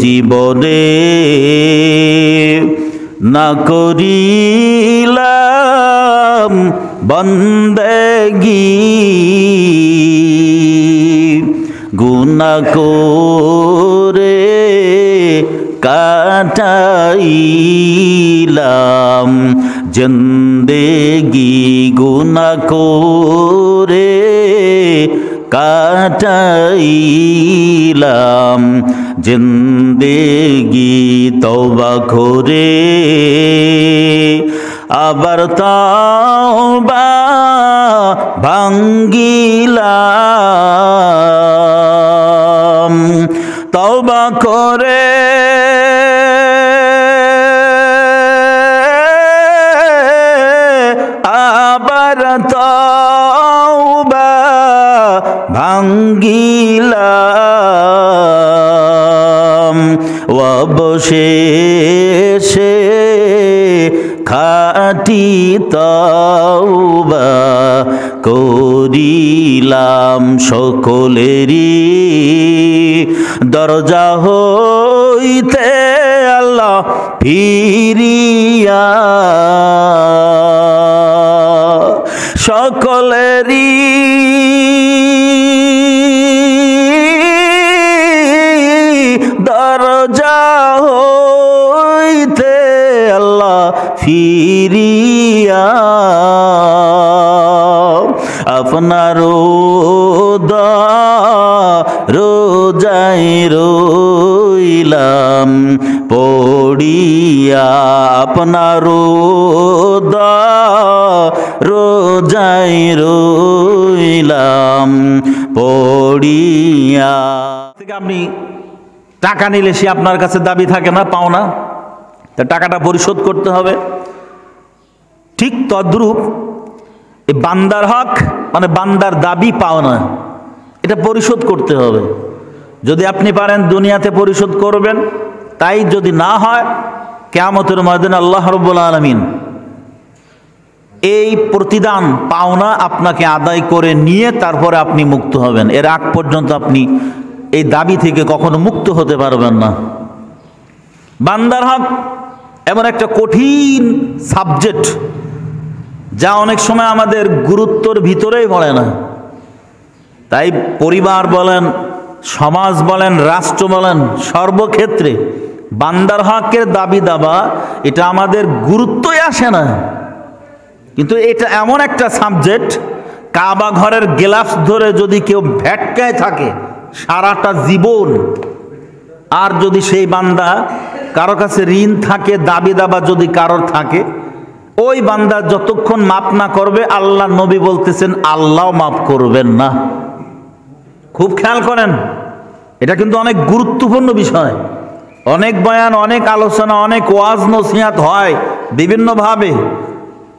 জীবনে না করিলাম বন্দেগী, গুনাহ করে কাটাইলাম জিন্দেগি, গুনাহ করে কাটাইলাম জিন্দেগি। তওবা করে আবার তওবা ভাঙ্গিলাম, তওবা করে আবার তওবা ভাঙ্গিলাম, অবশেষে খাঁটি তওবা করিলাম। সকলেরই দরজা হইতে আল্লাহ ফিরিয়া, সকলেরই দরজা হইতে আল্লাহ ফিরিয়া, আপনার রোজায় রইলাম পড়িয়া, আপনার রোজায় রইলাম পড়িয়া। আপনি টাকা নিলে সে আপনার কাছে দাবি থাকে না, পাও না, তা টাকাটা পরিশোধ করতে হবে। ঠিক তদ্রূপ এই বান্দার হক মানে বান্দার দাবি পাও না, এটা পরিশোধ করতে হবে। যদি আপনি পারেন দুনিয়াতে পরিশোধ করবেন, তাই যদি না হয় কিয়ামতের ময়দানে আল্লাহ রাব্বুল আলামিন এই প্রতিদান পাওনা আপনাকে আদায় করে নিয়ে তারপরে আপনি মুক্ত হবেন। এর আগ পর্যন্ত আপনি এই দাবি থেকে কখনো মুক্ত হতে পারবেন না। বান্দার হক এমন একটা কঠিন সাবজেক্ট যা অনেক সময় আমাদের গুরুত্বর ভিতরেই পড়ে না। তাই পরিবার বলেন, সমাজ বলেন, রাষ্ট্র বলেন, সর্বক্ষেত্রে বান্দার হকের দাবি দাবা এটা আমাদের গুরুত্বই আসে না। কিন্তু এটা এমন একটা সাবজেক্ট, কাবা ঘরের গ্লাস ধরে যদি কেউ ভেটকায় থাকে সারাটা জীবন, আর যদি সেই বান্দা কারো কাছে ঋণ থাকে, দাবি দাবা যদি কারোর থাকে, ওই বান্দা যতক্ষণ মাপ না করবে আল্লাহ নবী বলতেছেন আল্লাহ মাপ করবেন না। খুব খেয়াল করেন, এটা কিন্তু অনেক গুরুত্বপূর্ণ বিষয়। অনেক বয়ান, অনেক আলোচনা, অনেক ওয়াজ নসিহত হয় বিভিন্নভাবে,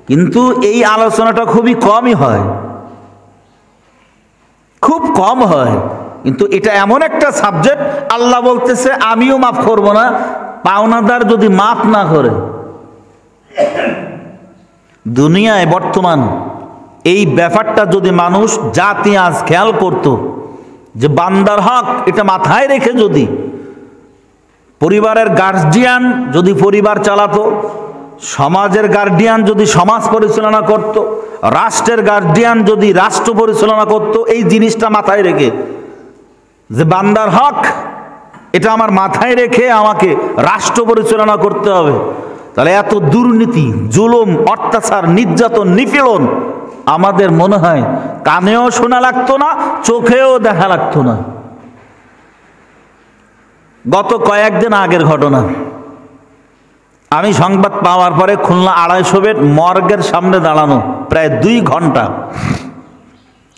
কিন্তু এই আলোচনাটা খুবই কমই হয়, খুব কম হয়। কিন্তু এটা এমন একটা সাবজেক্ট, আল্লাহ বলতেছে আমিও মাফ করব না পাওনাদার যদি মাফ না করে। দুনিয়ায় বর্তমান এই ব্যাপারটা যদি মানুষ জাতি আজ খেয়াল করত যে বান্দার হক এটা মাথায় রেখে যদি পরিবারের গার্জিয়ান যদি পরিবার চালাতো, সমাজের গার্ডিয়ান যদি সমাজ পরিচালনা করত, রাষ্ট্রের গার্ডিয়ান যদি রাষ্ট্র পরিচালনা করত, এই জিনিসটা মাথায় রেখে যে বান্দার হক এটা আমার মাথায় রেখে আমাকে রাষ্ট্র পরিচালনা করতে হবে, তাহলে এত দুর্নীতি, জুলুম, অত্যাচার, নির্যাতন, নিপীড়ন আমাদের মনে হয় কানেও শোনা লাগতো না, চোখেও দেখা লাগতো না। গত কয়েকদিন আগের ঘটনা, আমি সংবাদ পাওয়ার পরে খুলনা 250 বেড মর্গের সামনে দাঁড়ানো প্রায় 2 ঘন্টা।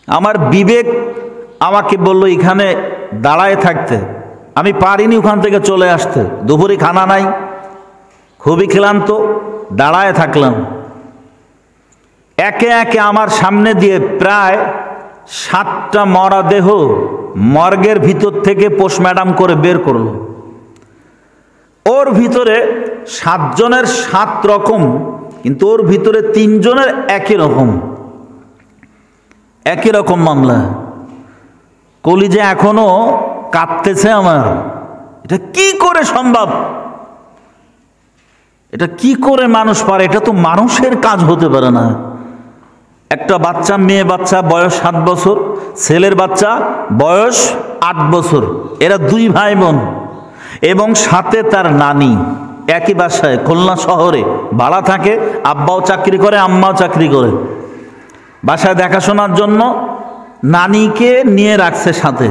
আমার বিবেক আমাকে বলল এখানে দাঁড়ায় থাকতে, আমি পারিনি ওখান থেকে চলে আসতে। দুপুরে খানা নাই, খুবই ক্লান্ত, দাঁড়ায় থাকলাম। একে একে আমার সামনে দিয়ে প্রায় 7টা মরা দেহ মর্গের ভিতর থেকে পোস্টম্যাডাম করে বের করলো। ওর ভিতরে 7 জনের 7 রকম, কিন্তু ওর ভিতরে 3 জনের একই রকম মামলা। কলিজা এখনো কাঁপতেছে আমার। এটা কি করে সম্ভব? এটা কি করে মানুষ পারে? এটা তো মানুষের কাজ হতে পারে না। একটা বাচ্চা, মেয়ে বাচ্চা বয়স 7 বছর, ছেলের বাচ্চা বয়স 8 বছর, এরা 2 ভাই বোন এবং সাথে তার নানি, একই বাসায় খুলনা শহরে ভাড়া থাকে। আব্বাও চাকরি করে, আম্মাও চাকরি করে। বাসায় দেখাশোনার জন্য নানিকে নিয়ে রাখছে সাথে,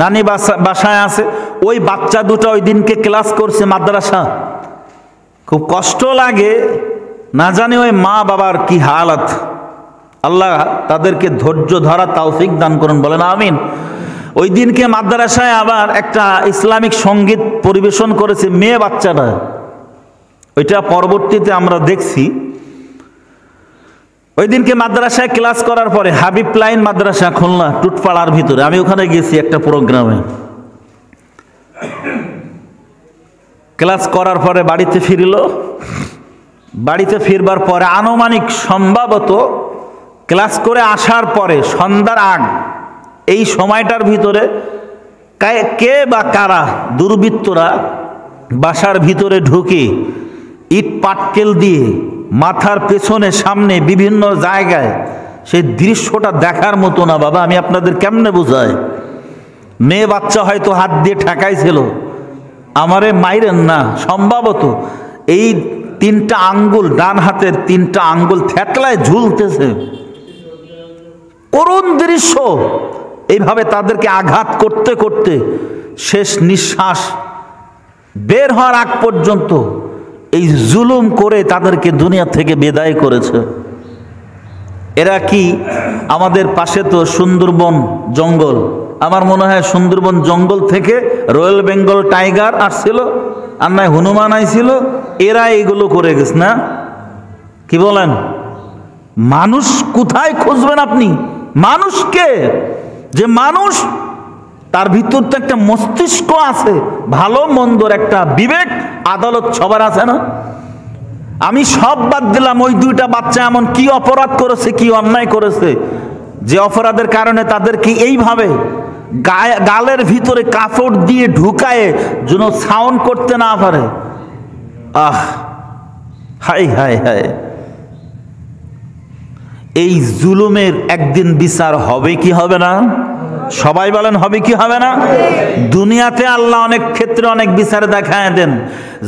নানি বাসায় আছে। ওই বাচ্চা দুটো ওই দিনকে ক্লাস করছে মাদ্রাসা। খুব কষ্ট লাগে, না জানি ওই মা বাবার কি হালাত। আল্লাহ তাদেরকে ধৈর্য ধরা তৌফিক দান করুন, বলেন আমিন। ওই দিনকে মাদ্রাসায় আবার একটা ইসলামিক সঙ্গীত পরিবেশন করেছে মেয়ে বাচ্চাটা। ওইটা পরবর্তীতে আমরা দেখছি। ওই দিনকে মাদ্রাসায় ক্লাস করার পরে, হাবিব লাইন মাদ্রাসা খুলনা টুটপাড়ার ভিতরে, আমি ওখানে গেছি একটা প্রোগ্রামে। ক্লাস করার পরে বাড়িতে ফিরল। বাড়িতে ফিরবার পরে আনুমানিক সম্ভবত ক্লাস করে আসার পরে সন্ধ্যার আগ, এই সময়টার ভিতরে কে বা কারা দুর্বৃত্তরা বাসার ভিতরে ঢুকে ইট পাটকেল দিয়ে মাথার পেছনে সামনে বিভিন্ন জায়গায়, সেই দৃশ্যটা দেখার মতো না বাবা। আমি আপনাদের কেমনে বোঝাই? মেয়ে বাচ্চা হয়তো হাত দিয়ে ঠেকাইছিল, আমারে মাইরেন না, সম্ভবত এই 3টা আঙ্গুল, ডান হাতের 3টা আঙ্গুল থেতলায় ঝুলতেছে। করুণ দৃশ্য। এইভাবে তাদেরকে আঘাত করতে করতে শেষ নিঃশ্বাস বের হওয়ার আগ পর্যন্ত এই জুলুম করে তাদেরকে দুনিয়া থেকে বিদায় করেছে। এরা কি আমাদের পাশে তো সুন্দরবন জঙ্গল, আমার মনে হয় সুন্দরবন জঙ্গল থেকে রয়্যাল বেঙ্গল টাইগার আসছিল, আর নয় হনুমান আইছিল, এরা এইগুলো করে গেছে না? কি বলেন? মানুষ কোথায় খুঁজবেন আপনি? মানুষকে, যে মানুষ তার ভিতর তো একটা মস্তিষ্ক আছে, ভালো মন্দর একটা বিবেক আদালত সবার আছে না? আমি সব বাদ দিলাম, ওই 2টা বাচ্চা এমন কি অপরাধ করেছে, কি অন্যায় করেছে, যে অপরাধের কারণে তাদেরকে এইভাবে গালের ভিতরে কাপড় দিয়ে ঢুকায়ে যেন সাউন্ড করতে না পারে। আহ, হাই হাই হাই। এই জুলুমের একদিন বিচার হবে কি হবে না? সবাই বলেন হবে কি হবে না? দুনিয়াতে আল্লাহ অনেক ক্ষেত্রে অনেক বিচার দেখায় দেন।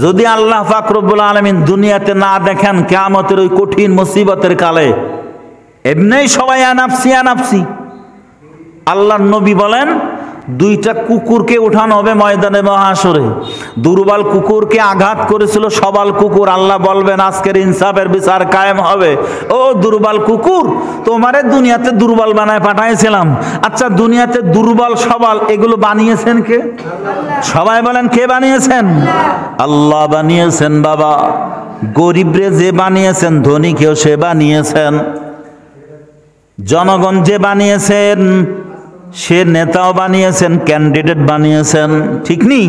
যদি আল্লাহ পাক রব্বুল আলামিন দুনিয়াতে না দেখেন, কিয়ামতের ওই কঠিন মুসিবতের কালে এমনিই সবাই আনাফসি আনাফসি। আল্লাহর নবী বলেন, 2টা কুকুরকে উঠানো হবে ময়দানে মহাশরে। দুর্বল কুকুরকে আঘাত করেছিল সবল কুকুর। আল্লাহ বলবেন আজকের ইনসাফের বিচার কায়েম হবে। ও দুর্বল কুকুর, তোমারে দুনিয়াতে দুর্বল বানায় পাঠাইছিলাম। আচ্ছা, দুনিয়াতে দুর্বল সবল এগুলো বানিয়েছেন কে? সবাই বলেন কে বানিয়েছেন? আল্লাহ বানিয়েছেন বাবা। গরিবরে যে বানিয়েছেন, ধনীকেও সে বানিয়েছেন। জনগণ যে বানিয়েছেন, সে নেতাও বানিয়েছেন, ক্যান্ডিডেট বানিয়েছেন, ঠিক নেই?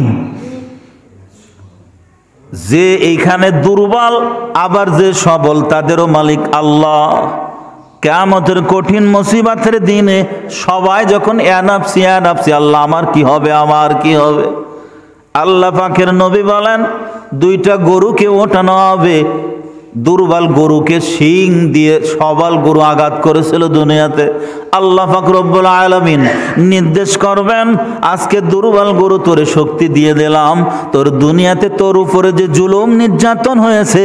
যে এইখানে দুর্বল আবার যে সবল, তাদেরও মালিক আল্লাহ। কিয়ামতের কঠিন মুসিবতের দিনে সবাই যখন এনাফসি এনাফসি, আল্লাহ আমার কি হবে, আমার কি হবে। আল্লাহ পাকের নবী বলেন, 2টা গরুকে ওঠানো হবে। দুর্বল গরুকে শিং দিয়ে সবল গরু আঘাত করেছিল দুনিয়াতে। আল্লাহ পাক রব্বুল আলামিন নির্দেশ করবেন, আজকে দুর্বল গরু তোরে শক্তি দিয়ে দিলাম, তোর দুনিয়াতে তোর উপরে যে জুলুম নির্যাতন হয়েছে,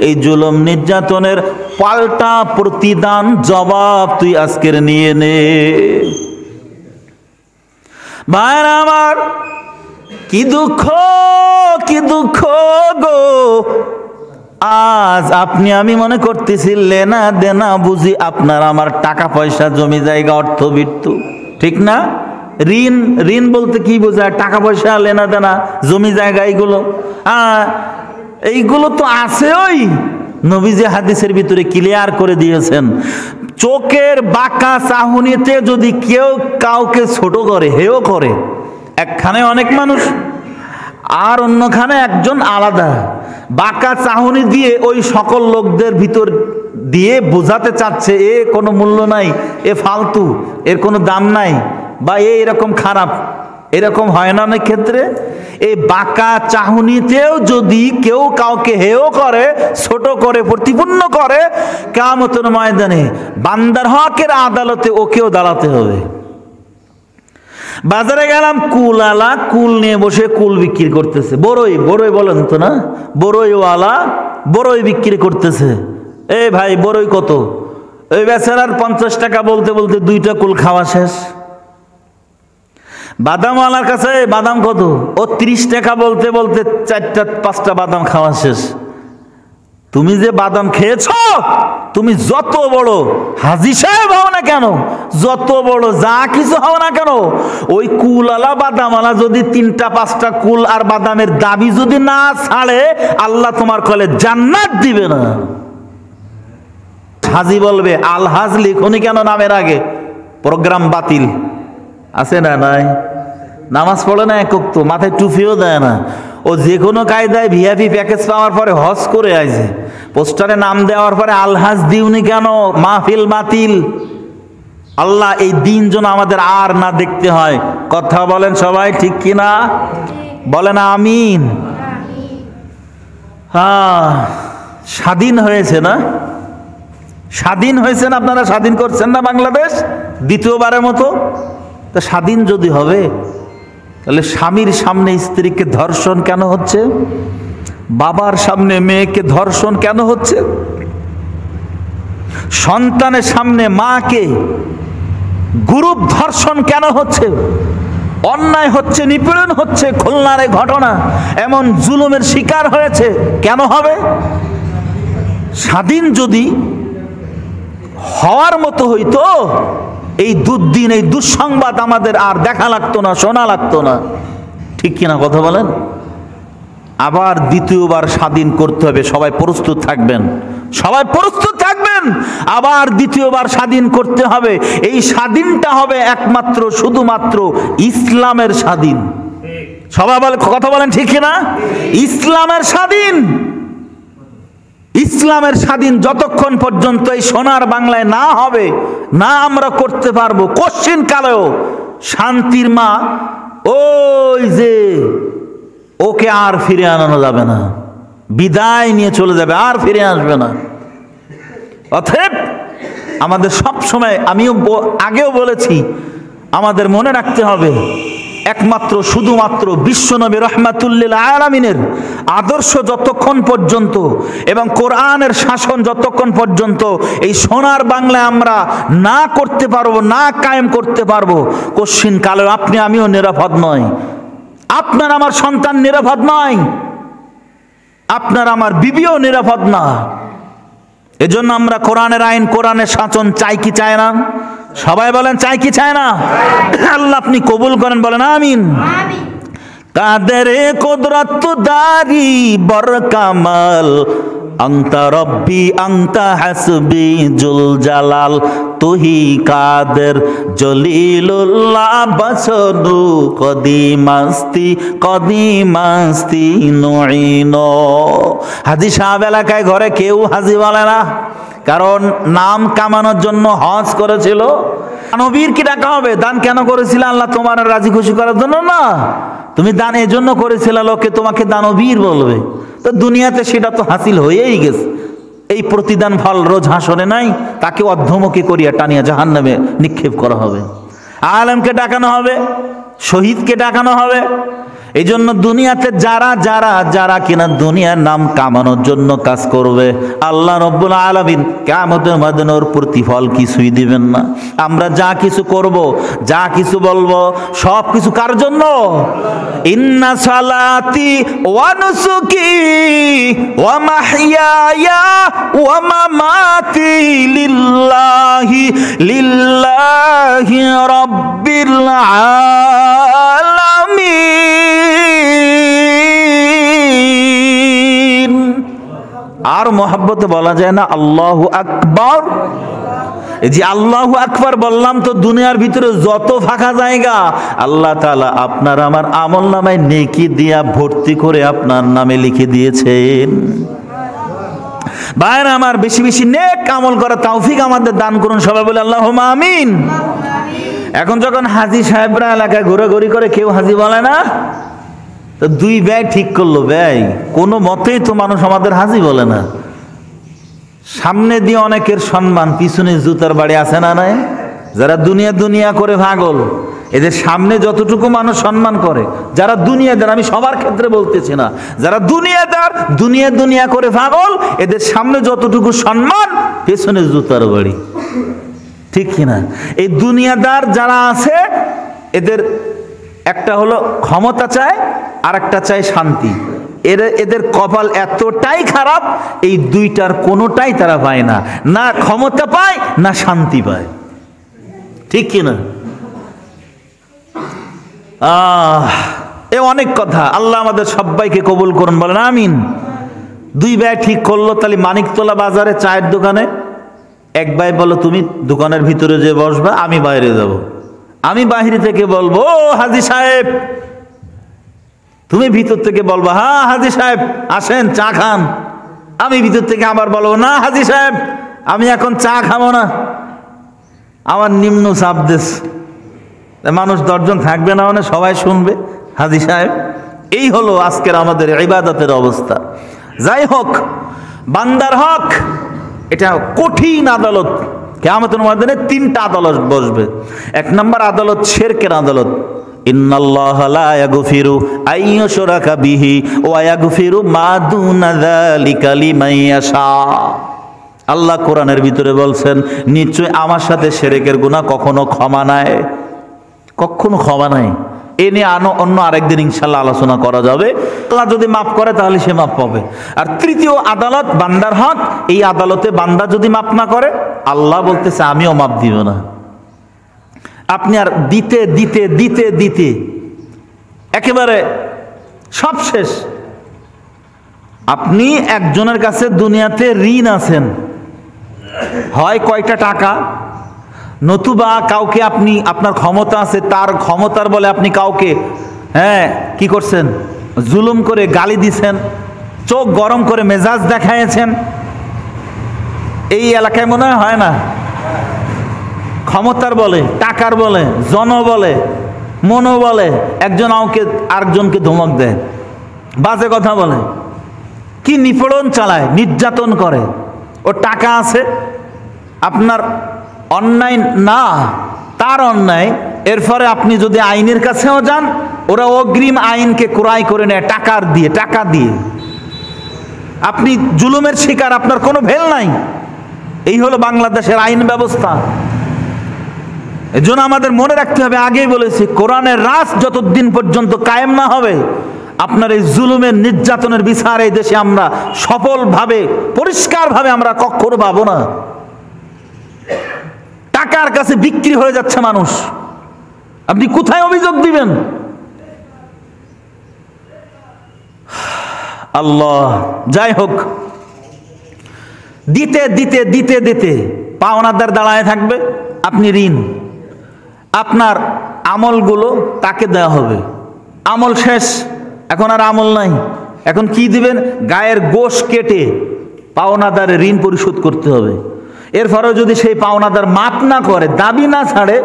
এই জুলুম নির্যাতনের পাল্টা প্রতিদান জবাব তুই আজকের নিয়ে নে। ভাইরা আমার, কি দুঃখ, কি দুঃখ গো। আজ আপনি আমি মনে করতেছি লেনা দেনা বুঝি আপনার আমার টাকা পয়সা, জমি জায়গা, অর্থবিত্ত, ঠিক না? ঋণ, ঋণ বলতে কি বোঝায়? টাকা পয়সা, লেনা দেনা, জমি জায়গা, এইগুলো এইগুলো তো আছে। ওই নবীজি হাদিসের ভিতরে ক্লিয়ার করে দিয়েছেন, চোখের বাঁকা চাহনিতে যদি কেউ কাউকে ছোট করে, হেও করে, একখানে অনেক মানুষ আর অন্যখানে একজন আলাদা, বাঁকা চাহনি দিয়ে ওই সকল লোকদের ভিতর দিয়ে বোঝাতে চাচ্ছে এ কোনো মূল্য নাই, এ ফালতু, এর কোনো দাম নাই, বা এরকম খারাপ, এরকম হয় না অনেক ক্ষেত্রে। এই বাঁকা চাহনিতেও যদি কেউ কাউকে হেয় করে, ছোট করে, প্রতিপন্ন করে, কিয়ামতের ময়দানে বান্দার হকের আদালতে ওকেও দাঁড়াতে হবে। বাজারে গেলাম, কুলওয়ালা কুল নিয়ে বসে কুল বিক্রি করতেছে। বড়ই বলেন তো না, বড়ইওয়ালা বড়ই বিক্রি করতেছে। এই ভাই বড়ই কত? ওই বেচারার 50 টাকা বলতে বলতে 2টা কুল খাওয়া শেষ। বাদামওয়ালার কাছে বাদাম কত? ও 30 টাকা বলতে বলতে 4টা-5টা বাদাম খাওয়া শেষ। তুমি যে বাদাম খেয়েছ, তুমি যত বড় হাজী সাহেব হও না কেন, যত বড় যা কিছু হও না কেন, ওই কুলওয়ালা বাদামওয়ালা যদি 3টা-5টা কুল আর বাদামের দাবি যদি না ছাড়ে, আল্লাহ তোমার কলে জান্নাত দিবে না। হাজী বলবে আলহাজ লিখুনি কেন নামের আগে? প্রোগ্রাম বাতিল আছে না? নাই। নামাজ পড়ে না একক, তো মাথায় টুপিও দেয় না। ও যে কোনো কায়দায় ভিআইপি প্যাকেজ পাওয়ার পরে হজ করে আইছে, পোস্টারে নাম দেওয়ার পরে আলহাজ দিউনি কেন? মাহফিল বাতিল। আল্লাহ এই দিন যেন আমাদের আর না দেখতে হয়। কথা বলেন সবাই, ঠিক কিনা? বলেন আমিন। হ্যাঁ, স্বাধীন হয়েছে না? স্বাধীন হয়েছেন আপনারা, স্বাধীন করছেন না বাংলাদেশ দ্বিতীয়বারের মতো। তা স্বাধীন যদি হবে, তাহলে স্বামীর সামনে স্ত্রীকে ধর্ষণ কেন হচ্ছে? বাবার সামনে মেয়েকে ধর্ষণ কেন হচ্ছে? সন্তানের সামনে মাকে গ্রুপ ধর্ষণ কেন হচ্ছে? অন্যায় হচ্ছে, নিপীড়ন হচ্ছে। খুলনার এই ঘটনা, এমন জুলুমের শিকার হয়েছে, কেন হবে? স্বাধীন যদি হওয়ার মতো হইতো, এই দুর্দিন, এই দুঃসংবাদ আমাদের আর দেখা লাগতো না, শোনা লাগতো না। ঠিক কিনা কথা বলেন? আবার দ্বিতীয়বার স্বাধীন করতে হবে। সবাই প্রস্তুত থাকবেন, সবাই প্রস্তুত থাকবেন। আবার দ্বিতীয়বার স্বাধীন করতে হবে। এই স্বাধীনটা হবে একমাত্র শুধুমাত্র ইসলামের স্বাধীন। সবাই বলে, কথা বলেন ঠিক কিনা? ইসলামের স্বাধীন। ইসলামের স্বাধীন যতক্ষণ পর্যন্ত এই সোনার বাংলায় না হবে, না আমরা করতে পারবো কোশ্চিন কালেও, শান্তির মা ওই যে ওকে আর ফিরে আনানো যাবে না, বিদায় নিয়ে চলে যাবে, আর ফিরে আসবে না। অতএব আমাদের সব সময়, আমিও আগেও বলেছি, আমাদের মনে রাখতে হবে একমাত্র শুধুমাত্র বিশ্বনবী রহমাতুল্লিল আলামিনের আদর্শ যতক্ষণ পর্যন্ত এবং কোরআনের শাসন যতক্ষণ পর্যন্ত এই সোনার বাংলায় আমরা না করতে পারবো, না কায়েম করতে পারবো, কোশ্চিন কালেও আপনি আমিও নিরাপদ নয়, আপনার আমার সন্তান নিরাপদ নয়, আপনার আমার বিবিও নিরাপদ না। এজন্য আমরা কোরআনের আইন, কোরআনের শাসন চাই কি চায় না? সবাই বলেন চাই কি চায় না? আল্লাহ আপনি কবুল করেন, বলেন আমিন। কাদেরে কুদরত দারি বর কামাল, আংতা রব্বি আংতা হাসবি জুল জালাল, তুহি কাদের জলিলুল্লাহ বসনু কদিমাস্তি নুইনো। হাজী সাহেব এলাকায় ঘরে কেউ হাজী বলে না, কারণ নাম কামানোর জন্য হজ করেছিল। দানবীর কি ডাকা হবে? দান কেন করেছিল? আল্লাহ তোমার রাজি খুশি করার জন্য না, তুমি দান এই জন্য করেছিল লোকে তোমাকে দানবীর বলবে। তো দুনিয়াতে সেটা তো হাসিল হয়েই গেছে। এই প্রতিদান ফল রোজ হাসরে নাই, তাকে অর্ধমুখী করিয়া টানিয়া জাহান্নামে নিক্ষেপ করা হবে। আলেমকে ডাকানো হবে, শহীদকে ডাকানো হবে। এই জন্য দুনিয়াতে যারা যারা যারা কিনা দুনিয়ার নাম কামানোর জন্য কাজ করবে, আল্লাহ রব্বুল আলামিন কিয়ামতের ময়দানে ওর প্রতিফল কিছুই দিবেন না। আমরা যা কিছু করব, যা কিছু বলবো, সব কিছু কার জন্য? ইন্না সালাতি ওয়া নুসুকি ওয়া মাহইয়ায়া ওয়া মামাতি লিল্লাহি রাব্বিল আলামিন। আর মহব্বতে বলা যায় না আল্লাহু আকবার? এই যে আল্লাহু আকবার বললাম, তো দুনিয়ার ভিতরে যত ফাঁকা জায়গা আল্লাহ তাআলা আপনার আমার আমলনামায় নেকি দিয়া ভর্তি করে আপনার নামে লিখে দিয়েছেন। ভাইরা আমার, বেশি বেশি নেক আমল করা তৌফিক আমাদের দান করুন। সবাই বলে আল্লাহুম্মা আমিন। এখন যখন হাজি সাহেবরা এলাকায় ঘোরাঘুরি করে কেউ হাজি বলে না, তো দুই ব্যয় ঠিক করলো, ব্যয় কোনো মতেই তো মানুষ আমাদের হাজি বলে না। সামনে দিয়ে অনেকের সম্মান, পিছনে জুতার বাড়ি আছে না নাই? যারা দুনিয়া দুনিয়া করে পাগল, এদের সামনে যতটুকু মানুষ সম্মান করে, যারা দুনিয়াদার, আমি সবার ক্ষেত্রে বলতেছি না, যারা দুনিয়াদার, দুনিয়া দুনিয়া করে পাগল, এদের সামনে যতটুকু সম্মান, পেছনে জুতার বাড়ি, ঠিক কিনা? এই দুনিয়াদার যারা আছে, এদের একটা হলো ক্ষমতা চায়, আর একটা চায় শান্তি। এদের কপাল এতটাই খারাপ, এই দুইটার কোনোটাই তারা পায় না, না ক্ষমতা পায় না শান্তি পায়, ঠিক কিনা? এ অনেক কথা। আল্লাহ আমাদের সবাইকে কবুল করুন, বলেন আমিন। দুই ভাই ঠিক করলো, তাহলে মানিকতলা বাজারে চায়ের দোকানে এক ভাই বলো তুমি দোকানের ভিতরে যে বসবা, আমি বাইরে যাব। আমি বাহির থেকে বলবো ও হাজি সাহেব, তুমি ভিতর থেকে বলবা হ্যাঁ হাজি সাহেব আসেন চা খান। আমি ভিতর থেকে আবার বলবো না হাজি সাহেব আমি এখন চা খাবো না, আমার নিম্ন চাপ দেশ। মানুষ 10 জন থাকবে না, মানে সবাই শুনবে হাজি সাহেব। এই হলো আজকের আমাদের ইবাদতের অবস্থা। যাই হোক, বান্দার হক এটা কঠিন আদালত। কিয়ামতের ময়দানে 3টা আদালত বসবে। 1 নম্বর আদালত শিরকের আদালত। ইন্নাল্লাহা লা ইয়াগফিরু আইয়ুশরাকা বিহি ওয়া ইয়াগফিরু মা দুনা যালিকা লিমান ইয়াশা। আল্লাহ কোরআনের ভিতরে বলছেন, নিশ্চয় আমার সাথে শিরকের গুনাহ কখনো ক্ষমা নাই, কখনো ক্ষমা নাই। এ নিয়ে অন্য আরেকদিন ইনশাল্লাহ আলোচনা করা যাবে। আল্লাহ যদি মাফ করে তাহলে সে মাফ পাবে। আর তৃতীয় আদালত বান্দার হক। এই আদালতে বান্দা যদি মাফ না করে, আল্লাহ বলতেছে আমিও মাফ দিব না। আপনি আর দিতে দিতে দিতে দিতে একেবারে সব শেষ। আপনি একজনের কাছে দুনিয়াতে ঋণ আছেন, হয় কয়টা টাকা, নতুবা কাউকে আপনি, আপনার ক্ষমতা আছে, তার ক্ষমতার বলে আপনি কাউকে কি করছেন, জুলুম করে গালি দিছেন, চোখ গরম করে মেজাজ দেখাইছেন। এই এলাকায় মনে হয় না? ক্ষমতার বলে, টাকার বলে, জন বলে, মনো বলে একজন আরেকজনকে ধমক দেয়, বাজে কথা বলে, কি নিপীড়ন চালায়, নির্যাতন করে। ওর টাকা আছে, আপনার অন্যায় না, তার অন্যায়। এরপরে আপনি যদি আইনের কাছেও যান, ওরা অগ্রিম আইনকে ক্রয় করে নেয় টাকা দিয়ে। আপনি জুলুমের শিকার, আপনার কোনো ভেল নাই। এই হলো বাংলাদেশের আইন ব্যবস্থা। এজন্য আমাদের মনে রাখতে হবে, আগেই বলেছি, কোরআনের রাজ যতদিন পর্যন্ত কায়েম না হবে, আপনার এই জুলুমের নির্যাতনের বিচার এই দেশে আমরা সফলভাবে, পরিষ্কারভাবে আমরা কখনো পাবো না। টাকার কাছে বিক্রি হয়ে যাচ্ছে মানুষ, আপনি কোথায় অভিযোগ দিবেন? আল্লাহ। যাই হোক, দিতে দিতে দিতে দিতে পাওনাদার দাঁড়ায় থাকবে। আপনি ঋণ, আপনার আমলগুলো তাকে দেওয়া হবে। আমল শেষ, এখন আর আমল নাই। এখন কি দিবেন? গায়ের গোশ কেটে পাওনাদারের ঋণ পরিশোধ করতে হবে। এরপরেও যদি সেই পাওনাদার মাপ না করে, দাবি না ছাড়ে,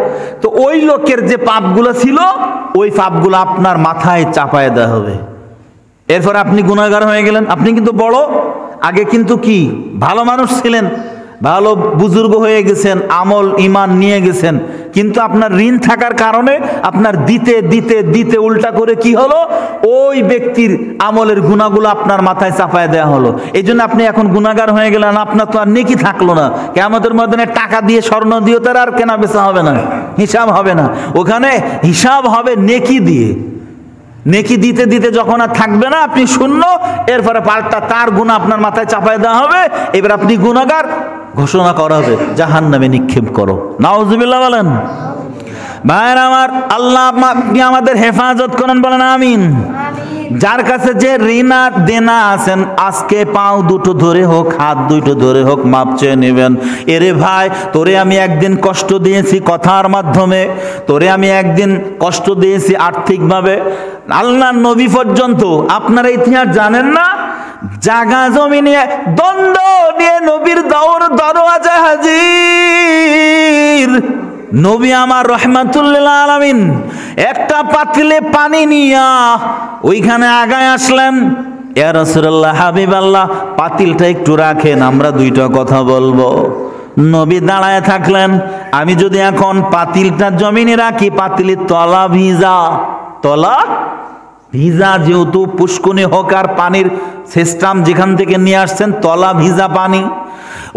তো ওই লোকের যে পাপগুলো ছিল, ওই পাপগুলো আপনার মাথায় চাপায় দেওয়া হবে। এরপর আপনি গুনাহগার হয়ে গেলেন। আপনি কিন্তু বড়, আগে কিন্তু কি ভালো মানুষ ছিলেন, ভালো বুজুর্গ হয়ে গেছেন, আমল ইমান নিয়ে গেছেন, কিন্তু আপনার ঋণ থাকার কারণে আপনার দিতে দিতে দিতে উল্টা করে কি হলো, ওই ব্যক্তির আমলের গুনাহগুলো আপনার মাথায় চাপায় দেওয়া হলো। এই জন্য আপনি এখন গুনাহগার হয়ে গেলেন, আপনার তো আর নেকি থাকলো না। কিয়ামতের ময়দানে টাকা দিয়ে, স্বর্ণ দিয়ে তার আর কেনা বেচা হবে না, হিসাব হবে না। ওখানে হিসাব হবে নেকি দিয়ে। নেকি দিতে দিতে যখন আর থাকবে না, আপনি শূন্য, এরপরে পাল্টা তার গুনাহ আপনার মাথায় চাপায় দেওয়া হবে। এবার আপনি গুনাহগার ঘোষণা করা হবে, জাহান্নামে নিক্ষেপ করো। নাউজুবিল্লাহ বলেন। ভাইরা আমার, আল্লাহ আপনি আমাদের হেফাজত করেন, বলেন আমিন। যার কাছে যে ঋণ দেনা আছেন, আজকে পাও দুটো ধরে হোক, হাত দুটো ধরে হোক, মাপ চেয়ে নেবেন। এরে ভাই, তোরে আমি একদিন কষ্ট দিয়েছি কথার মাধ্যমে, তোরে আমি একদিন কষ্ট দিয়েছি আর্থিকভাবে। আল্লাহর নবী পর্যন্ত, আপনারা ইতিহাস জানেন না, জাগা জমি নিয়ে দ্বন্দ্ব নিয়ে নবীর দরওয়াজা হাজির। নবী আমার রহমাতুল্লিল আলামিন একটা পাতিলে পানি নিয়া ওইখানে আগায় আসলেন। ইয়া রাসূলুল্লাহ, হাবিবাল্লাহ, পাতিলটা একটু রাখেন, আমরা দুইটা কথা বলবো। নবী দাঁড়ায় থাকলেন। আমি যদি এখন পাতিলটা জমিনে রাখি, পাতিলের তলা ভিজা, তলা ভিজা, যেহেতু পুষ্কুনি হোক আর পানির সিস্টেম যেখান থেকে নিয়ে আসছেন, তলা ভিজা পানি,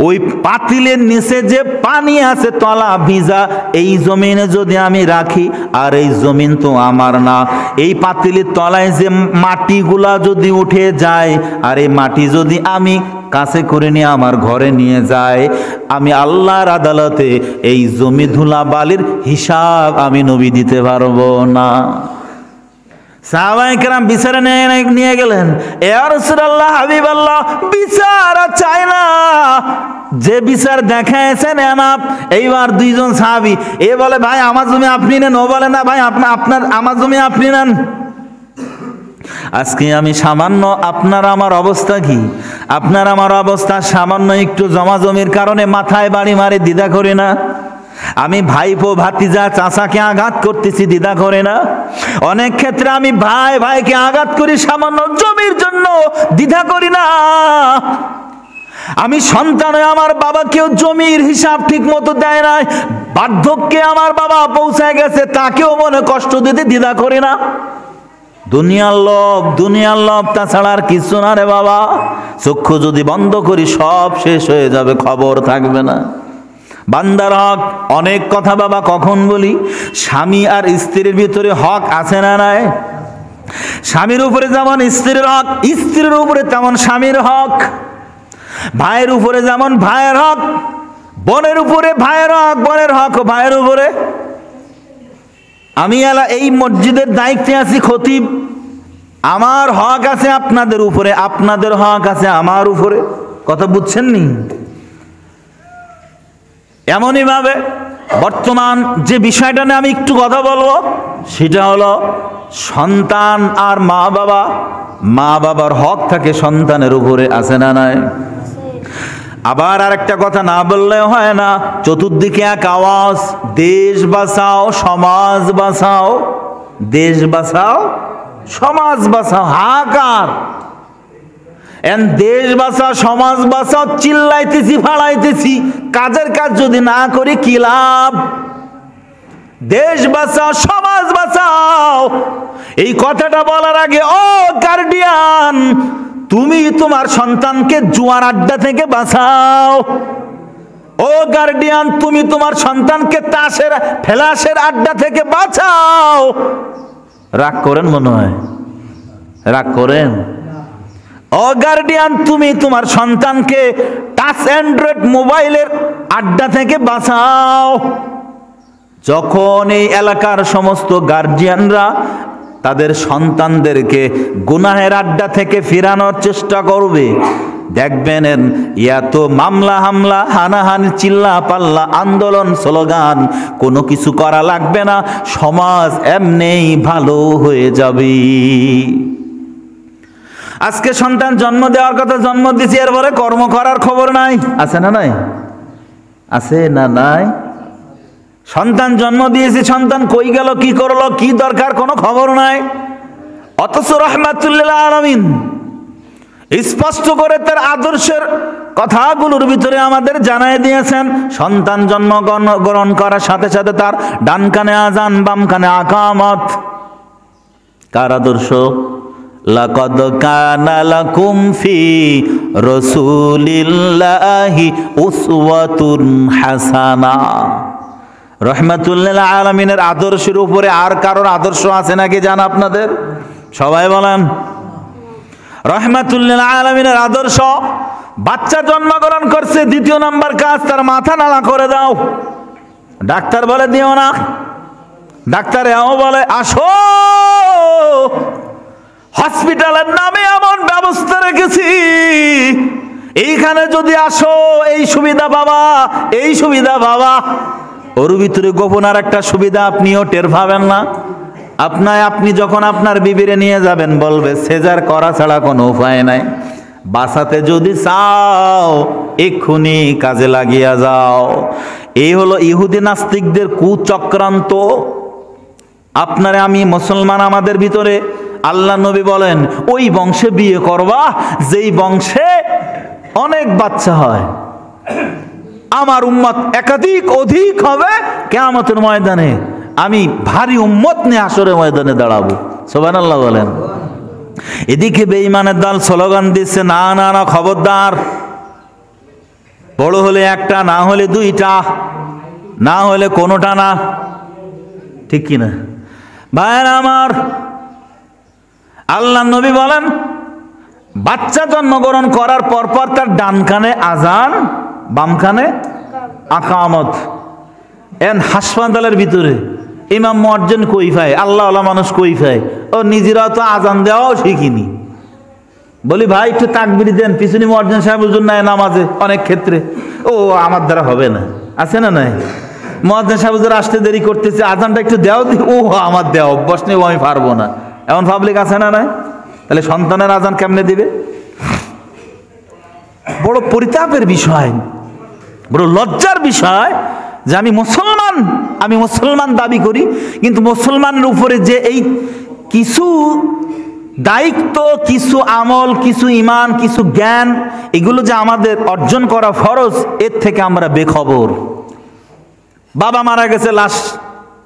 ওই পাতিলের নিচে যে পানি আছে তলা ভিজা, এই জমিনে যদি আমি রাখি, আর এই জমিন তো আমার না, এই পাতিলের তলায় যে মাটিগুলা যদি উঠে যায়, আর এই মাটি যদি আমি কাছে করে নিয়ে আমার ঘরে নিয়ে যায়, আমি আল্লাহর আদালতে এই জমি ধুলা বালির হিসাব আমি নবী দিতে পারবো না। সাহাবায়ে কেরাম বিচারে নিয়ে গেলেন। ইয়া রাসূলুল্লাহ, হাবিবাল্লাহ, বিচার চাই না, যে বিচার দেখাইছেন এনাফ। এইবার দুইজন সাহাবী, এ বলে ভাই আমার জমি আপনি নেন, ও বলে না ভাই আপনার আমার জমি আপনি নেন। আজকে আমি সামান্য, আপনার আমার অবস্থা কি? আপনার আমার অবস্থা সামান্য একটু জমা জমির কারণে মাথায় বাড়ি মারে দ্বিধা করি না। আমি ভাইপো ভাতিজা চাচাকে আঘাত করতেছি, দ্বিধা করে না। অনেক ক্ষেত্রে আমি ভাই ভাইকে আঘাত করি সামান্য জমির জন্য, দ্বিধা করি না। আমি সন্তান হয়ে আমার বাবাকেও জমির হিসাব ঠিক মতো দেয় নাই, বার্ধক্যে আমার বাবা পৌঁছায় গেছে, তাকেও মনে কষ্ট দিতে দ্বিধা করি না। দুনিয়ার লোভ, দুনিয়ার লোভ, তাছাড়া আর কিছু না রে বাবা। চক্ষু যদি বন্ধ করি সব শেষ হয়ে যাবে, খবর থাকবে না। বান্দার হক, অনেক কথা বাবা কখন বলি। স্বামী আর স্ত্রীর ভিতরে হক আছে না নাই? স্বামীর উপরে যেমন স্ত্রীর হক, স্ত্রীর উপরে তেমন স্বামীর হক। ভাইয়ের উপরে যেমন ভাইয়ের হক, বোনের উপরে ভাইয়ের হক, বোনের হক ভাইয়ের উপরে। আমি এই মসজিদের দায়িত্বে আছি খতিব, আমার হক আছে আপনাদের উপরে, আপনাদের হক আছে আমার উপরে। কথা বুঝছেন নি? এমনই ভাবে বর্তমান যে বিষয়টা নিয়ে আমি একটু কথা বলবো, সেটা হলো সন্তান আর মা বাবা। মা বাবার হক থাকে সন্তানের উপরে, আছে না নাই? আবার আরেকটা কথা না বললে হয় না, চতুর্দিকে এক আওয়াজ, দেশ বাঁচাও সমাজ বাঁচাও, দেশ বাঁচাও সমাজ বাঁচাও, হাহাকার। দেশ বাঁচাও সমাজ বাঁচাও চিল্লাইতেছি, ফাড়াইতেছি, কাজের কাজ যদি না করি কি লাভ? দেশ বাঁচাও সমাজ বাঁচাও, এই কথাটা বলার আগে ও গার্ডিয়ান, তুমি তোমার সন্তানকে জুয়ার আড্ডা থেকে বাঁচাও। ও গার্ডিয়ান, তুমি তোমার সন্তানকে তাসের ফেলাসের আড্ডা থেকে বাঁচাও। রাগ করেন মনে হয়, রাগ করেন? ও গার্ডিয়ান, তুমি তোমার সন্তানকে টাচ অ্যান্ড্রয়েড মোবাইলের আড্ডা থেকে বাঁচাও। যখন এই এলাকার সমস্ত গার্জিয়ানরা তাদের সন্তানদেরকে গুনাহের আড্ডা থেকে ফিরানোর চেষ্টা করবে, দেখবেন এত মামলা হামলা, হানাহানি, চিল্লা পাল্লা, আন্দোলন, স্লোগান, কোনো কিছু করা লাগবে না, সমাজ এমনিই ভালো হয়ে যাবে। আজকে সন্তান জন্ম দেওয়ার কথা, জন্ম দিয়েছি, এরপরে কর্ম করার খবর নাই, আছে না নাই? আছে না নাই? সন্তান জন্ম দিয়েছি, সন্তান কই গেল, কি করলো, কি দরকার, কোনো খবর নাই। অথচ রাহমাতুল্লিল আলামিন স্পষ্ট করে তার আদর্শের কথাগুলোর ভিতরে আমাদের জানাই দিয়েছেন, সন্তান জন্মগ্রহণ করার সাথে সাথে তার ডান কানে আযান, বাম কানে আকামত। কার আদর্শ? লাকাদ কানা লাকুম ফি রাসূলিল্লাহি উসওয়াতুন হাসানা। রাহমাতুল্লিল আলামিনের আদর্শের উপরে আর কারোর আদর্শ আছে নাকি জান আপনাদের? সবাই বলেন। রাহমাতুল্লিল আলামিনের আদর্শ, বাচ্চা জন্মগ্রহণ করছে, দ্বিতীয় নাম্বার কাজ তার মাথা নাড়া করে দাও। ডাক্তার বলে দিও না, ডাক্তার এও বলে আসো, হসপিটালের নামে এমন ব্যবস্থা রেখেছি, এইখানে যদি আসো এই সুবিধা পাবা, এই সুবিধা পাবা। ওর ভিতরে গোপন আর একটা সুবিধা আপনিও টের পাবেন না। আপনি যখন আপনার বিবিরে নিয়ে যাবেন, বলবে সিজার করা ছাড়া কোনো উপায় নাই। বাঁচাতে যদি চাও এক্ষুনি কাজে লাগিয়া যাও। এই হলো ইহুদি নাস্তিকদের কুচক্রান্ত। আপনারে আমি মুসলমান, আমাদের ভিতরে আল্লাহ নবী বলেন ওই বংশে বিয়ে করবা যেই বংশে অনেক বাচ্চা হয়। আমার উম্মত একাধিক অধিক হবে কিয়ামতের ময়দানে, আমি ভারী উম্মত নিয়ে হাশরের ময়দানে দাঁড়াবো। সুবহানাল্লাহ বলেন। এদিকে বেঈমানের দল স্লোগান দিচ্ছে, না না না, খবরদার, বড় হলে একটা, না হলে দুইটা, না হলে কোনোটা না। ঠিক কিনা ভাইয়েরা আমার? আল্লাহ নবী বলেন বাচ্চা জন্মগ্রহণ করার পরপর তার ডান কানে আজান, বাম কানে আকামত। এন হাসপাতালের ভিতরে ইমাম মুয়াজ্জিন কই পায়, আল্লাহ আল্লাহ মানুষ কই পায়, ও নিজেরাও তো আজান দেওয়াও শিখিনি। বলি ভাই একটু তাকবির দেন, পিছনে মুয়াজ্জিন সাহেব হুজুর নাই নামাজে অনেক ক্ষেত্রে, ও আমার দ্বারা হবে না, আছে না নাই? মুয়াজ্জিন সাহেব হুজুর আসতে দেরি করতেছে, আজানটা একটু দেও, ও আমার দেওয়া অভ্যাস নেই, আমি পারবো না, এমন পাবলিক আছে না নাই? তাহলে সন্তানের আজান কেমনে দিবে? বড় পরিতাপের বিষয়, বড় লজ্জার বিষয় যে আমি মুসলমান দাবি করি, কিন্তু মুসলমানের উপরে যে এই কিছু দায়িত্ব, কিছু আমল, কিছু ঈমান, কিছু জ্ঞান, এগুলো যে আমাদের অর্জন করা ফরজ, এর থেকে আমরা বেখবর। বাবা মারা গেছে, লাশ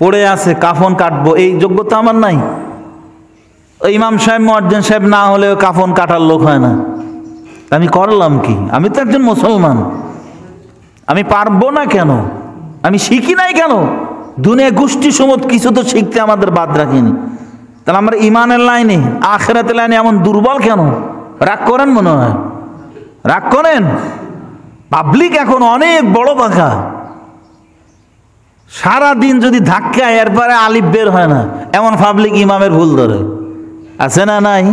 পড়ে আছে, কাফন কাটবো, এই যোগ্যতা আমার নাই। ইমাম সাহেব মুয়াজ্জিন সাহেব না হলেও কাফন কাটার লোক হয় না। আমি করলাম কি? আমি তো একজন মুসলমান, আমি পারবো না কেন? আমি শিখি নাই কেন? দুনিয়া গোষ্ঠী সমত কিছু তো শিখতে আমাদের বাদ রাখিনি। তাহলে আমরা ইমানের লাইনে, আখিরাতের লাইনে এমন দুর্বল কেন? রাগ করেন মনে হয়, রাগ করেন? পাবলিক এখন অনেক বড় পাখা, সারাদিন যদি ধাক্কায় এরপরে আলিফ বের হয় না, এমন পাবলিক ইমামের ভুল ধরে। আছে না নাই?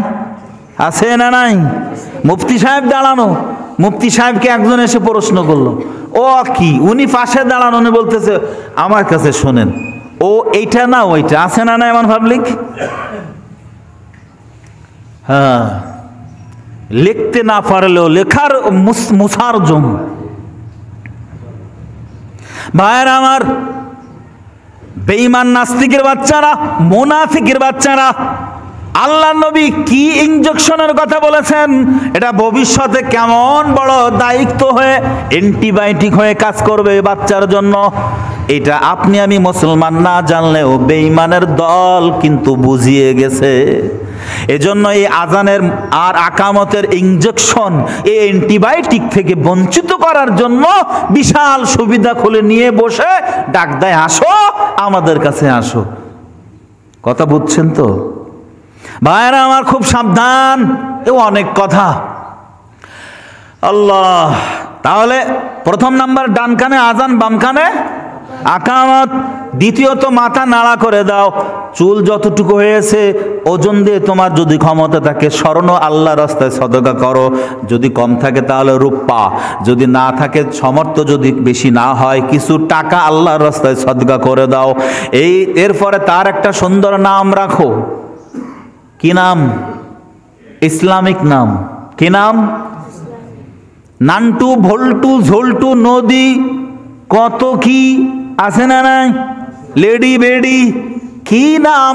আছে না নাই? মুফতি সাহেব দাঁড়ানো, মুফতি সাহেবকে একজন এসে প্রশ্ন করলো, ও কি? উনি পাশে দাঁড়ানো, উনি বলতেছে আমার কাছে শোনেন, ও এইটা না ওইটা। আছে না না এমন পাবলিক? হ্যাঁ, লিখতে না পারলেও লেখার মুসার জম। ভাইয়ের আমার, বেঈমান নাস্তিকের বাচ্চারা, মুনাফিকের বাচ্চারা, আল্লাহ নবী কি ইনজেকশনের কথা বলেছেন, এটা ভবিষ্যতে কেমন বড় দায়িত্ব হয়ে, অ্যান্টিবায়োটিক হয়ে কাজ করবে বাচ্চার জন্য, এটা আপনি আমি মুসলমান না জানলেও বেঈমানের দল কিন্তু বুঝিয়ে গেছে। এজন্য এই আজানের আর আকামতের ইনজেকশন, এই অ্যান্টিবায়োটিক থেকে বঞ্চিত করার জন্য বিশাল সুবিধা খুলে নিয়ে বসে ডাক দেয়, আসো আমাদের কাছে আসো। কথা বুঝছেন তো ভাইরা আমার? খুব সাবধান, এও অনেক কথা। আল্লাহ, তাহলে প্রথম নাম্বার ডান কানে আজান, বাম কানে আকামত। দ্বিতীয়ত মাথা নাড়া করে দাও, চুল যতটুকু হয়েছে ওজন দিয়ে তোমার যদি ক্ষমতা থাকে স্বর্ণ আল্লাহর রাস্তায় সদকা করো, যদি কম থাকে তাহলে রূপা, যদি না থাকে সমর্থ যদি বেশি না হয় কিছু টাকা আল্লাহর রাস্তায় সদকা করে দাও। এরপরে তার একটা সুন্দর নাম রাখো। কি নাম? ইসলামিক নাম। কি নাম? নান্টু, ভল্টু, ঝোল্টু, নদী, কত কি আছে না নাই? লেডি বেডি, কি নাম?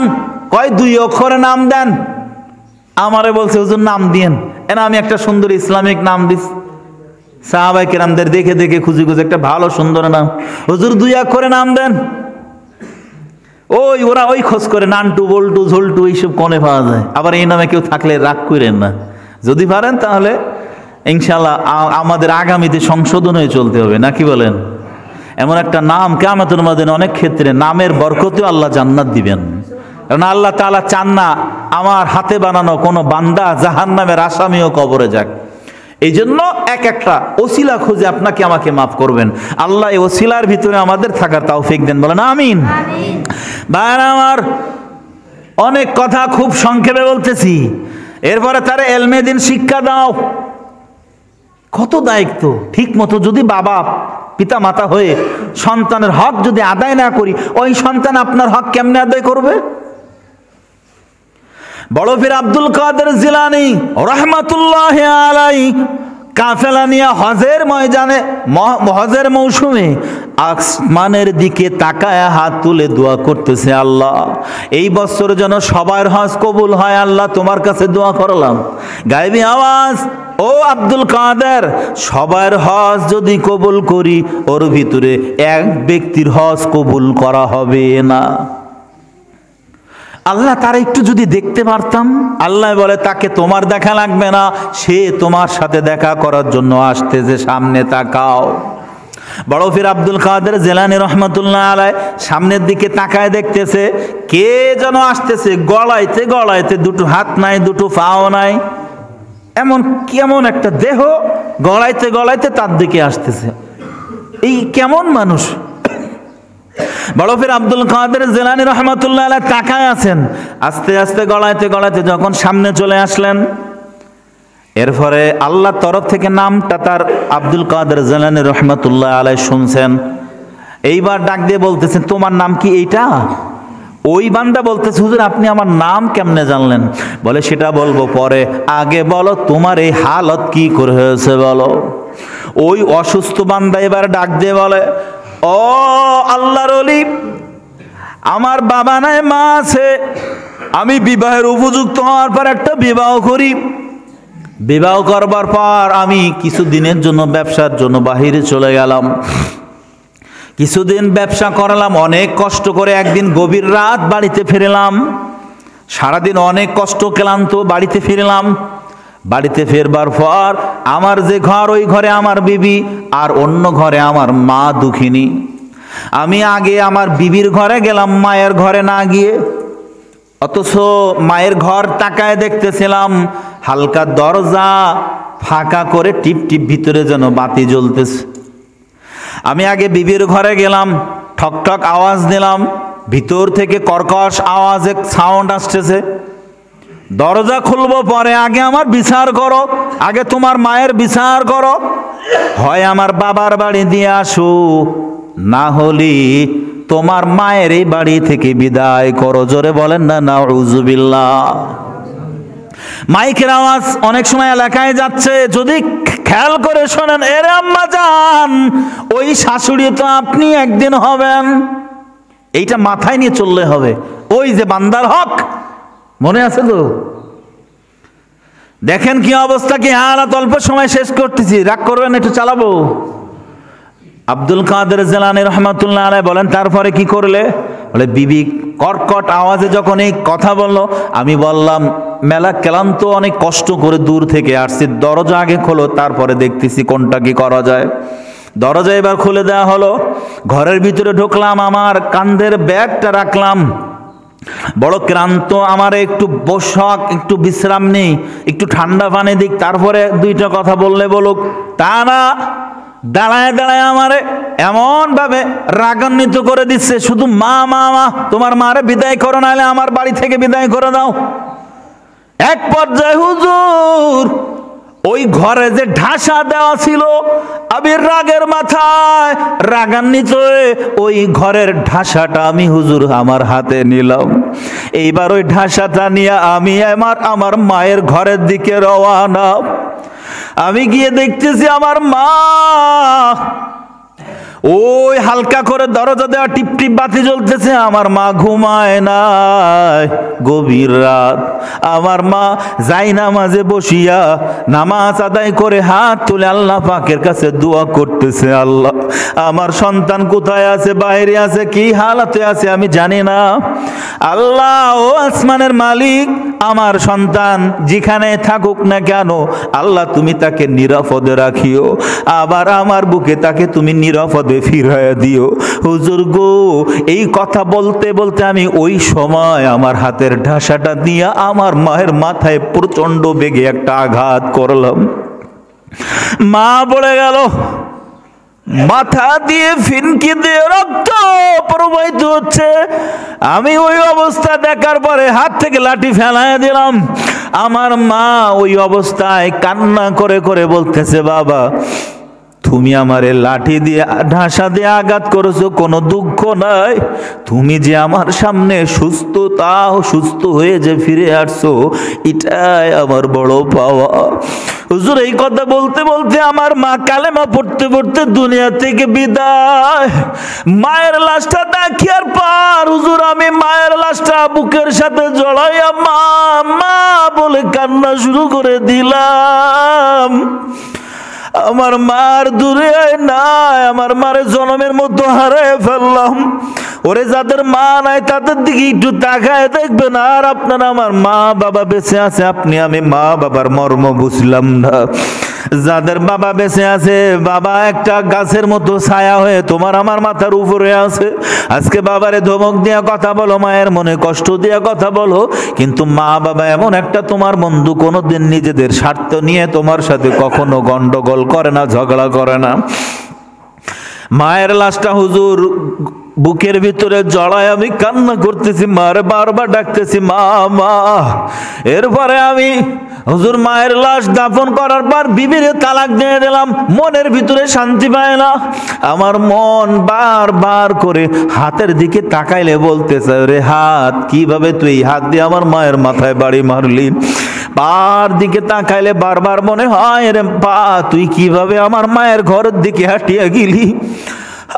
কয় 2 অক্ষরে নাম দেন। আমারে বলছে হুজুর নাম দিয়েন, এনা আমি একটা সুন্দর ইসলামিক নাম দিস। সাহাবায়ে কেরামদের দেখে দেখে খুঁজে খুঁজে একটা ভালো সুন্দর নাম, হুজুর 2 অক্ষরে নাম দেন। ওরা ওই খোঁজ করে, নান্টু, বল্টু, ঝোল্টু এইসব কোনে পাওয়া যায়। আবার এই নামে কেউ থাকলে রাগ করেন না, যদি পারেন তাহলে ইনশাআল্লাহ আমাদের আগামীতে সংশোধন হয়ে চলতে হবে, নাকি বলেন? এমন একটা নাম কিয়ামতের ময়দানে অনেক ক্ষেত্রে নামের বরকতেও আল্লাহ জান্নাত দিবেন। কারণ আল্লাহ তাআলা চান না আমার হাতে বানানো কোনো বান্দা জাহান্নামের আসামিও কবরে যাক। এই জন্য এক একটা ওসিলা খুঁজে আপনাকে আমাকে মাফ করবেন। আল্লাহ এই ওসিলার ভিতরে আমাদের থাকার তৌফিক দেন, বলেন আমিন। ভাইরা আমার, অনেক কথা খুব সংক্ষেপে বলতেছি। এরপরে তারা এলমে দিন শিক্ষা দাও। কত দায়িত্ব! ঠিক মতো যদি বাবা পিতা মাতা হয়ে সন্তানের হক যদি আদায় না করি, ওই সন্তান আপনার হক কেমনে আদায় করবে? বড় পীর আব্দুল কাদের জিলানী রাহমাতুল্লাহি আলাইহি কাফেলা নিয়ে হজের ময়দানে হজের মৌসুমে আসমানের দিকে তাকায় হাত তুলে দোয়া করতেছে, আল্লাহ এই বছর যেন সবার হজ কবুল হয়, আল্লাহ তোমার কাছে দোয়া করলাম। গায়েবী আওয়াজ, ও আব্দুল কাদের, সবার হজ যদি কবুল করি ওর ভিতরে এক ব্যক্তির হজ কবুল করা হবে না। আল্লাহ তারা একটু যদি দেখতে পারতাম। আল্লাহ বলে তাকে তোমার দেখা লাগবে না, সে তোমার সাথে দেখা করার জন্য আসতেছে, সামনে তাকাও। বড় পীর আব্দুল কাদের জিলানী রাহমাতুল্লাহ আলাইহি সামনের দিকে তাকায় দেখতেছে কে যেন আসতেছে, গলাইতে গলাইতে, দুটো হাত নাই, দুটো পাও নাই, এমন কেমন একটা দেহ গলাইতে গলাইতে তার দিকে আসতেছে। এই কেমন মানুষ? বড় পীর আব্দুল কাদের জিলানী রাহমাতুল্লাহ আলাইহি তাকায় আছেন। আস্তে আস্তে গলাইতে গলাইতে যখন সামনে চলে আসলেন, এরপরে আল্লাহর তরফ থেকে নামটা তার আব্দুল কাদের জিলানী রাহমাতুল্লাহ আলাইহি শুনছেন। এইবার ডাক দিয়ে বলতেছেন, তোমার নাম কি এইটা? ওই বান্দা বলতেছে, হুজুর আপনি আমার নাম কেমনে জানলেন? বলে সেটা বলবো পরে, আগে বলো তোমার এই হালত কি করে হয়েছে বলো। ওই অসুস্থ বান্দা এবার ডাক দিয়ে বলে, ও আল্লাহর ওলি, আমার বাবা নাই, মা আছে, আমি বিবাহের উপযুক্ত হওয়ার পর একটা বিবাহ করি। বিবাহ করবার পর আমি কিছুদিনের জন্য ব্যবসার জন্য বাহিরে চলে গেলাম। কিছুদিন ব্যবসা করলাম অনেক কষ্ট করে। একদিন গভীর রাত বাড়িতে ফিরলাম, সারাদিন অনেক কষ্ট ক্লান্ত বাড়িতে ফিরলাম। বাড়িতে ফেরবার পর আমার যে ঘর, ওই ঘরে আমার বিবি, আর অন্য ঘরে আমার মা দুঃখিনী। আমি আগে আমার বিবির ঘরে গেলাম, মায়ের ঘরে না গিয়ে। অথচ মায়ের ঘর তাকায় দেখতেছিলাম হালকা দরজা ফাঁকা করে টিপ টিপ ভিতরে যেন বাতি জ্বলতেছে। আমি আগে বিবির ঘরে গেলাম, ঠক ঠক আওয়াজ দিলাম, ভিতর থেকে কর্কশ আওয়াজে সাউন্ড আসতেছে। দরজা খুলবো পরে, আগে আমার বিচার করো, আগে তোমার মায়ের বিচার করো। হয় আমার বাবার বাড়ি দিয়ে আসো, না হলে তোমার মায়ের এই বাড়ি থেকে বিদায় করো। জোরে বলেন না নাউযুবিল্লাহ। মাইকের আওয়াজ অনেক সময় এলাকায় যাচ্ছে, যদি খেয়াল করে শোনেন, এরে আম্মা জান, ওই শাশুড়ি তো আপনি একদিন হবেন। এইটা মাথায় নিয়ে চললে হবে। ওই যে বান্দার হক, মনে আছে তো? দেখেন কি অবস্থা, কি হালাত। অল্প সময় শেষ করতেছি, রাগ করবেন, একটু চালাবো। আব্দুল কাদের জিলানী রাহমাতুল্লাহ আলাইহি বলেন, তারপরে কি করলে? বলে বিবি কর্কট আওয়াজে যখন এই কথা বললো, আমি বললাম মেলা ক্লান্ত, অনেক কষ্ট করে দূর থেকে আসছি, দরজা আগে খোলো, তারপরে দেখতেছি কোনটা কি করা যায়। দরজা এবার খুলে দেওয়া হলো, ঘরের ভিতরে ঢুকলাম, আমার কাঁধের ব্যাগটা রাখলাম। বড় ক্লান্ত, আমার একটু বসক, একটু বিশ্রাম নেই, একটু ঠান্ডা পানি দিক, তারপরে দুইটা কথা বললে বলুক। তা না, দাঁড়ায় দাঁড়ায় আমারে এমন ভাবে রাগান্বিত করে দিচ্ছে, শুধু মা মা মা, তোমার মারে বিদায় করো, নাহলে আমার বাড়ি থেকে বিদায় করে দাও। এক পর্যায়ে হুজুর ওই ঘরে যে ঢাসা দেওয়া ছিল, আমি রাগের মাথায় রাগান্বিত হয়ে ওই ঘরের ঢাসাটা আমি হুজুর আমার হাতে নিলাম। এইবার ওই ঢাসাটা নিয়ে আমি আমার মায়ের ঘরের দিকে রওয়ানা। আমি গিয়ে দেখতেছি আমার মা ওই হালকা করে দরজা দেওয়া টিপ টিপ বাতি জ্বলতেছে, আমার মা ঘুমায় নাই। গভীর রাত, আমার মা যাই নামাজে বসিয়া নামাজ আদায় করে হাত তুলে আল্লাহ পাকের কাছে দোয়া করতেছে, আল্লাহ আমার সন্তান কোথায় আছে, বাইরে আছে, কি হালাতে আছে আমি জানি না। আল্লাহ ও আসমানের মালিক, আমার সন্তান যেখানে থাকুক না কেন, আল্লাহ তুমি তাকে নিরাপদে রাখিও, আবার আমার বুকে তাকে তুমি নিরাপদে ফিরাইয়া দিও। হুজুর গো, এই কথা বলতে বলতে আমি ওই সময় আমার হাতের ঢাসাটা দিয়ে আমার মায়ের মাথায় প্রচন্ড বেগে একটা আঘাত করলাম। মা পড়ে গেল, মাথা দিয়ে ফিনকি দিয়ে রক্ত প্রবাহিত হচ্ছে। আমি ওই অবস্থা দেখার পরে হাত থেকে লাঠি ফেলাইয়া দিলাম। আমার মা ওই অবস্থায় কান্না করে করে বলতেছে, বাবা তুমি আমারে লাঠি দিয়ে ঢাসা দিয়ে আঘাত করেছো, কোনো দুঃখ নাই। তুমি যে আমার সামনে সুস্থ হয়ে যে ফিরে আসছো, এটাই আমার বড় পাওয়া। হুজুর এই কথা বলতে বলতে আমার মা কালেমা পড়তে পড়তে দুনিয়া থেকে বিদায়। মায়ের লাশটা দেখার পর হুজুর আমি মায়ের লাশটা বুকের সাথে জড়াইয়া মা মা বলে কান্না শুরু করে দিলাম। আমার মার দূরে নাই, আমার মারে জনমের মধ্যে হারায় ফেললাম। ওরে যাদের মা নাই তাদের দিকে একটু তাকায় দেখবেন। আর আপনারা আমার মা বাবা বেঁচে আছে, আপনি আমি মা বাবার মর্ম বুঝলাম না। যাদের বাবা বেঁচে আছে, বাবা একটা গাছের মতো ছায়া হয়ে তোমার আমার মাথার উপরে আছে। আজকে বাবারে ধমক দিয়া কথা বলো, মায়ের মনে কষ্ট দিয়া কথা বলো, কিন্তু মা বাবা এমন একটা তোমার বন্ধু, কোনোদিন নিজেদের স্বার্থ নিয়ে তোমার সাথে কখনো গন্ডগোল করে না, ঝগড়া করে না। মায়ের লাশটা হুজুর বুকের ভিতরে জড়ায় আমি কান্না করতেছি, মারে বারবার ডাকতেছি মা মা। এরপরে আমি হুজুর মায়ের লাশ দাফন করার পর বিবিরে তালাক দিয়ে দিলাম। মনের ভিতরে শান্তি পায় না। আমার মন বারবার করে হাতের দিকে তাকাইলে বলতেছে, রে হাত, কিভাবে তুই হাত দিয়ে আমার মায়ের মাথায় বাড়ি মারলি? পার দিকে তাকাইলে বারবার মনে হয়, রে পা, তুই কিভাবে আমার মায়ের ঘরের দিকে হাঁটিয়া গেলি?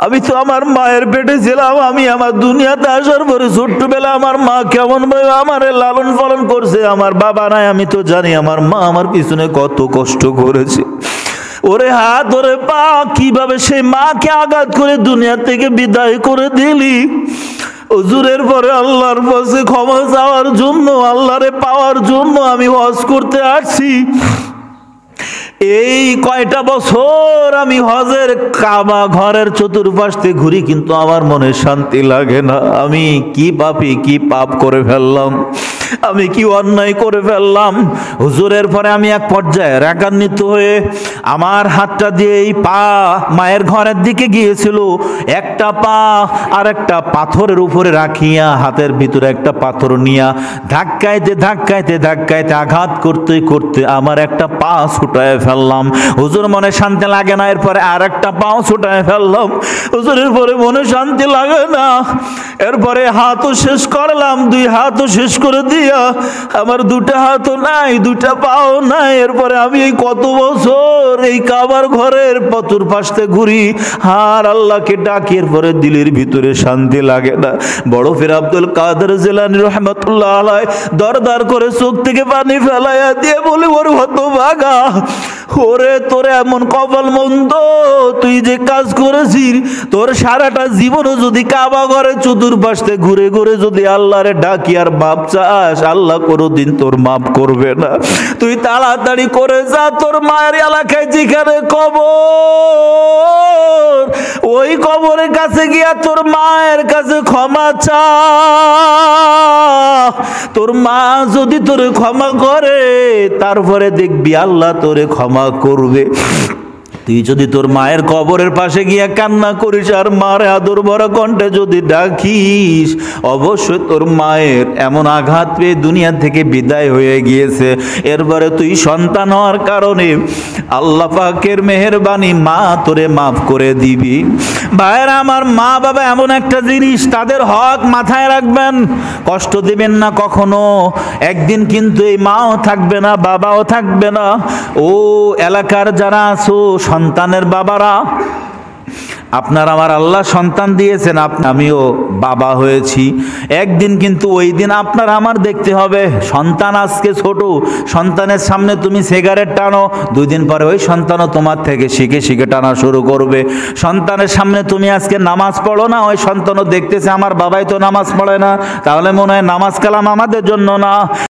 আমি তো আমার মায়ের পেটে ছিলাম। আমি আমার দুনিয়াতে আসার পরে ছোট্টবেলা আমার মা কেমন ভাবে আমার লালন পালন করছে, আমার বাবা নাই, আমি তো জানি আমার মা আমার পিছনে কত কষ্ট করেছে। ওরে হাত, ওরে পা, কিভাবে সেই মাকে আঘাত করে দুনিয়া থেকে বিদায় করে দিলি? হুজুরের পরে আল্লাহর কাছে ক্ষমা চাওয়ার জন্য, আল্লাহরে পাওয়ার জন্য আমি হজ করতে আসছি। এই কয়টা বছর আমি হজের কাবা ঘরের চতুর্পাশ থেকে ঘুরি, কিন্তু আমার মনে শান্তি লাগে না। আমি কি পাপী, কি পাপ করে ফেললাম, আমি কি অন্যায় করে ফেললাম? হুজুরের পরে আমি এক পর্যায়ে রাগান্বিত হয়ে আমার হাতটা দিয়ে এই পা মায়ের ঘরের দিকে গিয়েছিল, একটা পা আর একটা পাথরের উপরে রাখিয়া হাতের ভিতরে একটা পাথর নিয়া ধাক্কাইতে ধাক্কাইতে ধাক্কাইতে আঘাত করতে করতে আমার একটা পা ছুটায় ফেললাম। হুজুর মনে শান্তি লাগে না, এরপরে আর একটা পাও ছুটায় ফেললাম। হুজুরের পরে মনে শান্তি লাগে না, এরপরে হাতও শেষ করলাম, দুই হাতও শেষ করে দিয়া আমার দুটা হাতও নাই, দুটা পাও নাই। এরপরে আমি এই কত বছর এই কাবার ঘরের পথর পাশে ঘুরি, আর আল্লাহকে ডাকি, এরপরে দিলের ভিতরে শান্তি লাগে না। বড় পীর আব্দুল কাদের জিলানী রাহমাতুল্লাহ আলাইহি দরদার করে চোখ থেকে পানি ফেলাইয়া দিয়ে বলে, ওর হতভাগা, ওরে তোর এমন কপাল মন্দ, তুই যে কাজ করেছিস, তোর সারাটা জীবনও যদি কাবা ঘরে চতুর্পাশে ঘুরে ঘুরে যদি আল্লাহরে ডাকি আর মাপ চাস, আল্লাহ কোনোদিন তোর মাপ করবে না। তুই তাড়াতাড়ি করে যা, তোর মায়ের এলাকায় যেখানে কবর, ওই কবরের কাছে গিয়া তোর মায়ের কাছে ক্ষমা চা। তোর মা যদি তোরে ক্ষমা করে, তারপরে দেখবি আল্লাহ তোরে ক্ষমা করবে। তুই যদি তোর মায়ের কবরের পাশে গিয়া কান্না করিস আর মার আদর ভরা কণ্ঠে যদি ডাকিস, অবশ্যই তোর মায়ের এমন আঘাত পেয়ে দুনিয়া থেকে বিদায় হয়ে গিয়েছে। এরপরে তুই সন্তান হওয়ার কারণে আল্লাহ পাকের মেহেরবানি, মা তোরে মাফ করে দিবি। ভাইয়েরা আমার, মা বাবা এমন একটা জিনিস, তাদের হক মাথায় রাখবেন, কষ্ট দিবেন না কখনো। একদিন কিন্তু এই মাও থাকবে না, বাবাও থাকবে না। ও এলাকার যারা আছো সন্তানের বাবারা, আপনার আমার আল্লাহ সন্তান দিয়েছেন, আমিও বাবা হয়েছি। একদিন কিন্তু ওই দিন আপনার আমার দেখতে হবে। সন্তান আজকে ছোট, সন্তানের সামনে তুমি সিগারেট টানো, 2 দিন পরে ওই সন্তানও তোমার থেকে শিখে শিখে টানা শুরু করবে। সন্তানের সামনে তুমি আজকে নামাজ পড়ো না, ওই সন্তানও দেখতেছে আমার বাবাই তো নামাজ পড়ে না, তাহলে মনে হয় নামাজ কালাম আমাদের জন্য না।